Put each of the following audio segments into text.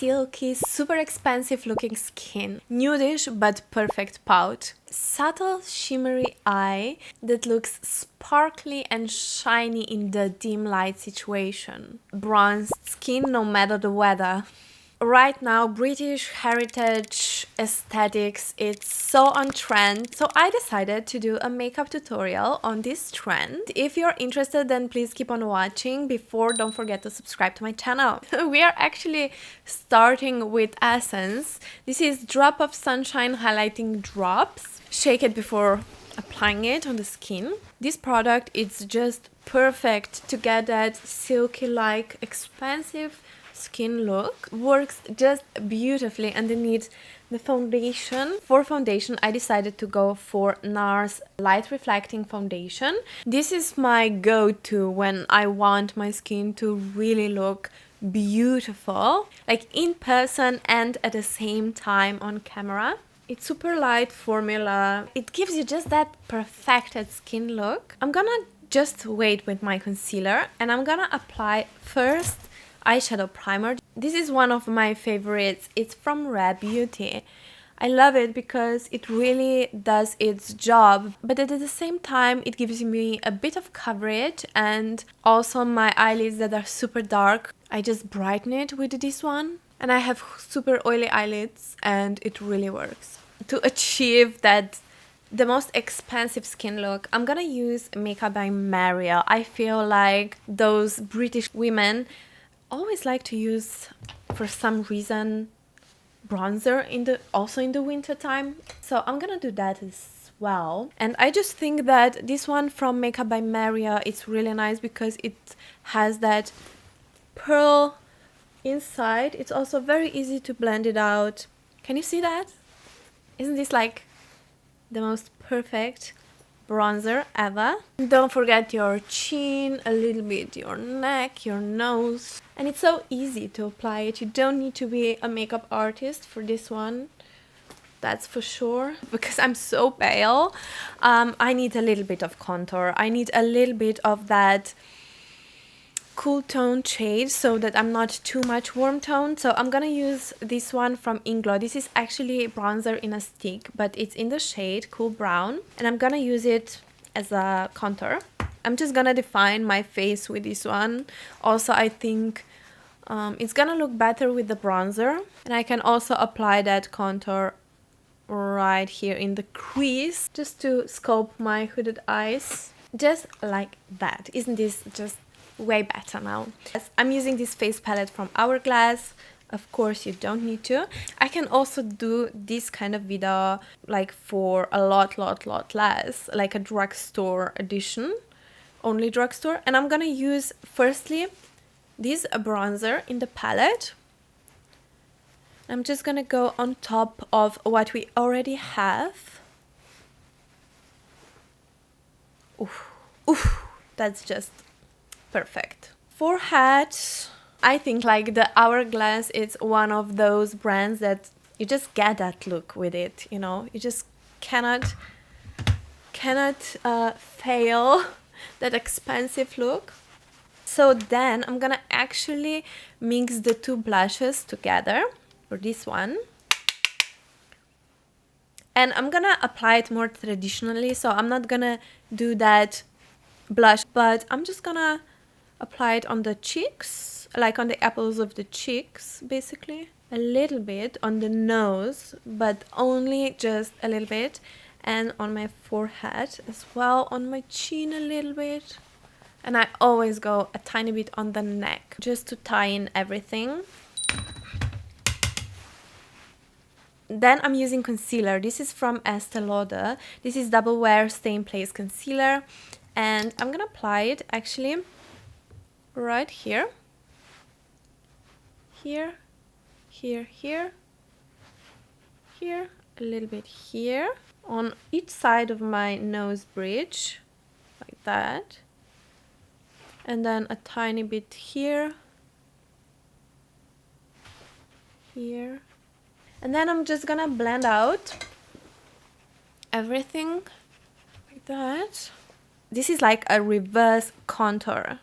silky, super expensive looking skin. Nudish but perfect pout. Subtle shimmery eye that looks sparkly and shiny in the dim light situation. Bronzed skin no matter the weather. Right now, British heritage aesthetics, it's so on trend, so I decided to do a makeup tutorial on this trend. If you're interested, then please keep on watching. Don't forget to subscribe to my channel. We are actually starting with Essence. This is Drop of Sunshine Highlighting Drops. Shake it before applying it on the skin. This product is just perfect to get that silky-like expansive skin look. Works just beautifully underneath the foundation. For foundation, I decided to go for NARS Light Reflecting Foundation. This is my go-to when I want my skin to really look beautiful, like in person and at the same time on camera. It's super light formula. It gives you just that perfected skin look. I'm gonna just wait with my concealer and I'm gonna apply first eyeshadow primer. This is one of my favorites. It's from Rare Beauty. I love it because it really does its job, but at the same time it gives me a bit of coverage, and also my eyelids that are super dark, I just brighten it with this one. And I have super oily eyelids and it really works. To achieve that the most expensive skin look, I'm gonna use Makeup by Mario. I feel like those British women always like to use, for some reason, bronzer also in the winter time. So I'm gonna do that as well. And I just think that this one from Makeup by Mario, it's really nice because it has that pearl inside. It's also very easy to blend it out. Can you see that? Isn't this like the most perfect bronzer ever? Don't forget your chin, a little bit your neck, your nose. And it's so easy to apply it. You don't need to be a makeup artist for this one. That's for sure. Because I'm so pale, I need a little bit of contour. I need a little bit of that cool tone shade so that I'm not too much warm tone. So I'm gonna use this one from Inglow. This is actually bronzer in a stick, but it's in the shade Cool Brown, and I'm gonna use it as a contour. I'm just gonna define my face with this one. Also, I think it's gonna look better with the bronzer, and I can also apply that contour right here in the crease just to sculpt my hooded eyes, just like that. Isn't this just way better now? Yes, I'm using this face palette from Hourglass. Of course, you don't need to. I can also do this kind of video like for a lot less, like a drugstore edition, only drugstore. And I'm gonna use firstly this bronzer in the palette. I'm just gonna go on top of what we already have. Oof, that's just perfect. Forehead, I think like the Hourglass is one of those brands that you just get that look with it, you know. You just cannot fail that expensive look. So then I'm gonna actually mix the two blushes together for this one. And I'm gonna apply it more traditionally, so I'm not gonna do that blush, but I'm just gonna apply it on the cheeks, like on the apples of the cheeks, basically. A little bit on the nose, but only just a little bit. And on my forehead as well, on my chin a little bit. And I always go a tiny bit on the neck, just to tie in everything. Then I'm using concealer. This is from Estee Lauder. This is Double Wear Stay in Place Concealer. And I'm gonna apply it actually right here, here, here, a little bit here, on each side of my nose bridge, like that, and then a tiny bit here, here, and then I'm just gonna blend out everything like that. This is like a reverse contour.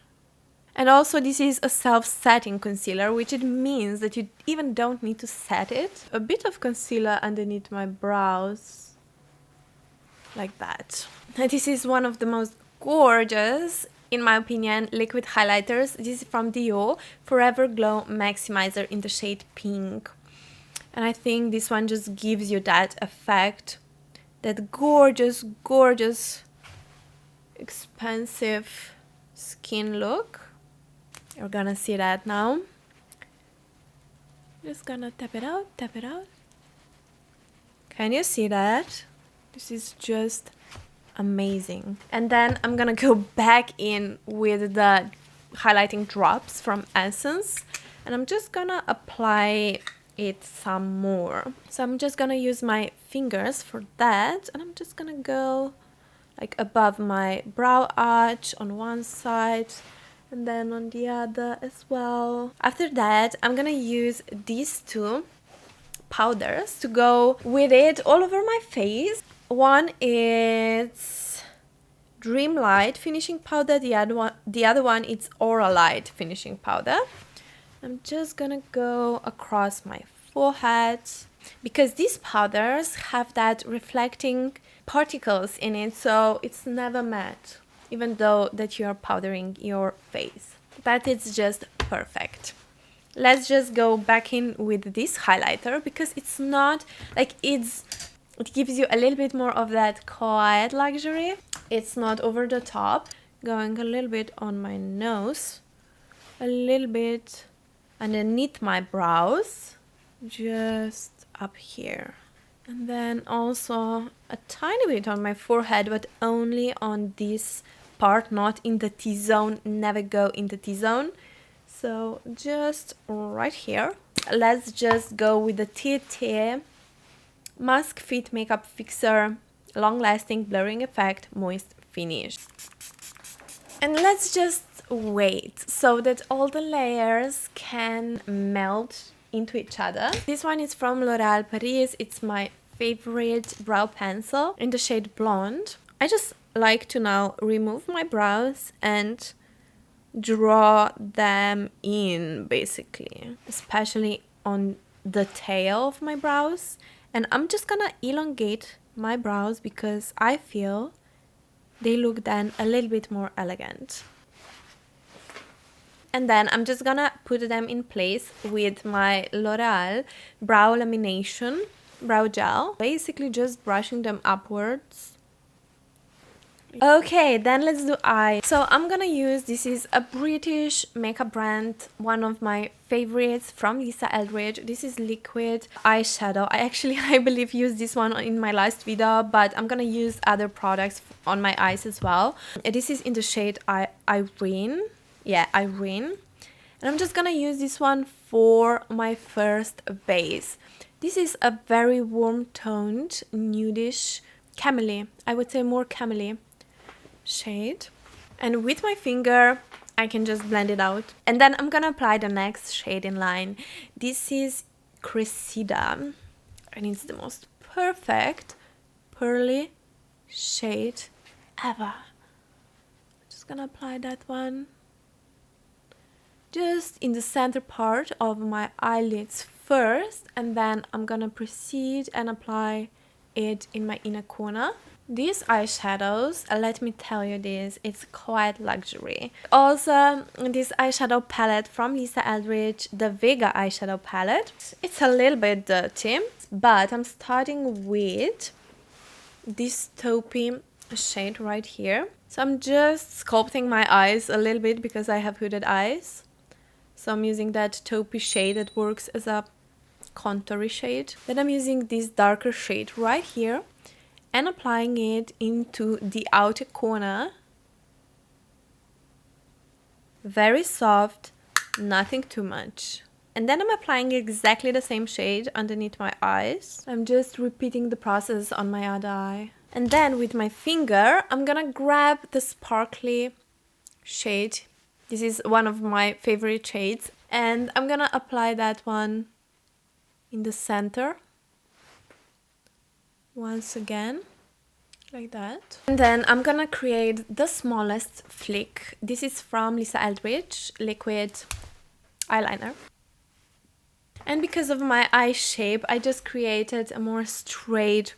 And also this is a self-setting concealer, which it means that you even don't need to set it. A bit of concealer underneath my brows, like that. And this is one of the most gorgeous, in my opinion, liquid highlighters. This is from Dior, Forever Glow Maximizer in the shade Pink. And I think this one just gives you that effect, that gorgeous, gorgeous, expensive skin look. You're gonna see that now. Just gonna tap it out, tap it out. Can you see that? This is just amazing. And then I'm gonna go back in with the highlighting drops from Essence, and I'm just gonna apply it some more. So I'm just gonna use my fingers for that, and I'm just gonna go like above my brow arch on one side and then on the other as well. After that, I'm gonna use these two powders to go with it all over my face. One is Dream Light finishing powder, the other one is Aura Light finishing powder. I'm just gonna go across my forehead because these powders have that reflecting particles in it, so it's never matte, even though that you're powdering your face. But it's just perfect. Let's just go back in with this highlighter because it's not like it gives you a little bit more of that quiet luxury. It's not over the top. Going a little bit on my nose, a little bit underneath my brows, just up here. And then also a tiny bit on my forehead, but only on this part, not in the T-zone. Never go in the T-zone. So just right here. Let's just go with the Yeti Mask Fit Makeup Fixer Long Lasting Blurring Effect Moist Finish. And let's just wait so that all the layers can melt into each other. This one is from L'Oréal Paris. It's my favorite brow pencil in the shade Blonde. I just like to now remove my brows and draw them in, basically, especially on the tail of my brows. And I'm just gonna elongate my brows because I feel they look then a little bit more elegant. And then I'm just gonna put them in place with my L'Oréal Brow Lamination Brow Gel, basically just brushing them upwards. Okay, then let's do eyes. So I'm gonna use, this is a British makeup brand, one of my favorites from Lisa Eldridge. This is liquid eyeshadow. I believe used this one in my last video, but I'm gonna use other products on my eyes as well. This is in the shade Irene. Yeah, Irene. And I'm just gonna use this one for my first base. This is a very warm toned, nudish, camely, I would say more camely shade. And with my finger, I can just blend it out. And then I'm gonna apply the next shade in line. This is Cressida, and it's the most perfect pearly shade ever. Just gonna apply that one just in the center part of my eyelids first, and then I'm gonna proceed and apply it in my inner corner. These eyeshadows, let me tell you this, it's quite luxury. Also, this eyeshadow palette from Lisa Eldridge, the Vega eyeshadow palette. It's a little bit dirty, but I'm starting with this taupey shade right here. So I'm just sculpting my eyes a little bit because I have hooded eyes. So I'm using that taupey shade that works as a contoury shade. Then I'm using this darker shade right here and applying it into the outer corner. Very soft, nothing too much. And then I'm applying exactly the same shade underneath my eyes. I'm just repeating the process on my other eye. And then with my finger, I'm gonna grab the sparkly shade. This is one of my favorite shades. And I'm gonna apply that one in the center. Once again, like that. And then I'm gonna create the smallest flick. This is from Lisa Eldridge liquid eyeliner. And because of my eye shape, I just created a more straight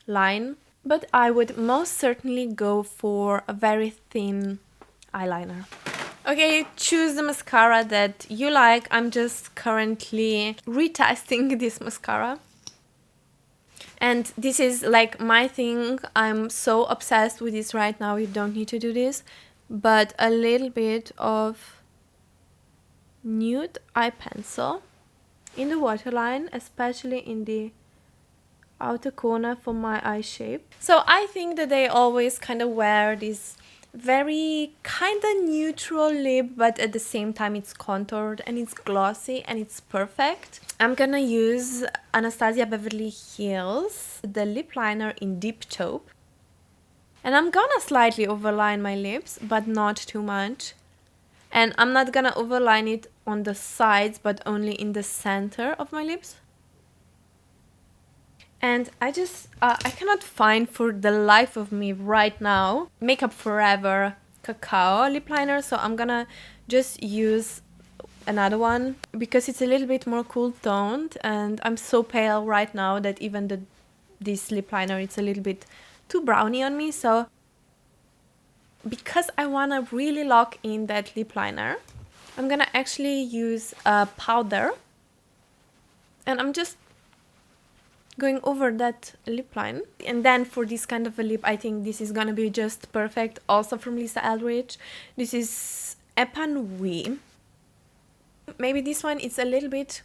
line. But I would most certainly go for a very thin eyeliner. Okay, choose the mascara that you like. I'm just currently retesting this mascara. And this is like my thing. I'm so obsessed with this right now. You don't need to do this. But a little bit of nude eye pencil in the waterline, especially in the outer corner for my eye shape. So I think that they always kind of wear this very kind of neutral lip, but at the same time it's contoured and it's glossy and it's perfect. I'm gonna use Anastasia Beverly Hills, the lip liner in Deep Taupe. And I'm gonna slightly overline my lips, but not too much. And I'm not gonna overline it on the sides, but only in the center of my lips. And I cannot find for the life of me right now Makeup Forever Cacao lip liner, so I'm gonna just use another one because it's a little bit more cool toned, and I'm so pale right now that even this lip liner, it's a little bit too browny on me. So because I wanna really lock in that lip liner, I'm gonna actually use a powder, and I'm just going over that lip line. And then for this kind of a lip, I think this is gonna be just perfect. Also from Lisa Eldridge. This is Épanoui. Maybe this one is a little bit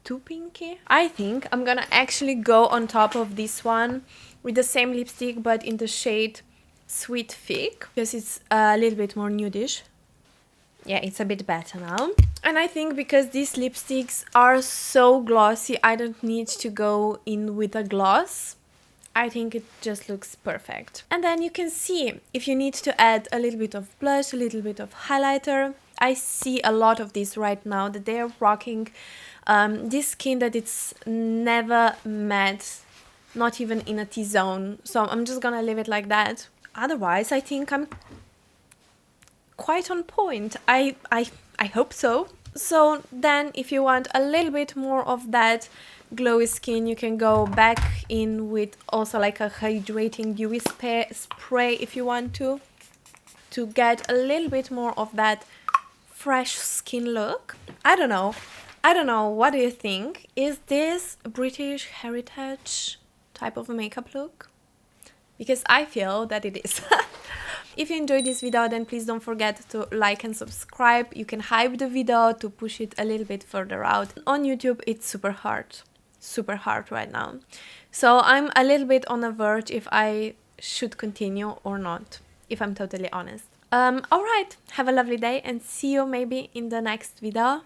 too pinky. I think I'm gonna actually go on top of this one with the same lipstick, but in the shade Sweet Fig, because it's a little bit more nudish. Yeah, it's a bit better now. And I think because these lipsticks are so glossy, I don't need to go in with a gloss. I think it just looks perfect. And then you can see if you need to add a little bit of blush, a little bit of highlighter. I see a lot of this right now, that they are rocking this skin that it's never matte, not even in a T-zone. So I'm just gonna leave it like that. Otherwise, I think I'm quite on point. I hope so. So then if you want a little bit more of that glowy skin, you can go back in with also like a hydrating dewy spray if you want to get a little bit more of that fresh skin look. I don't know, what do you think? Is this British heritage type of a makeup look? Because I feel that it is. If you enjoyed this video, then please don't forget to like and subscribe. You can hype the video to push it a little bit further out. On YouTube, it's super hard right now. So I'm a little bit on the verge if I should continue or not, if I'm totally honest. Alright, have a lovely day and see you maybe in the next video.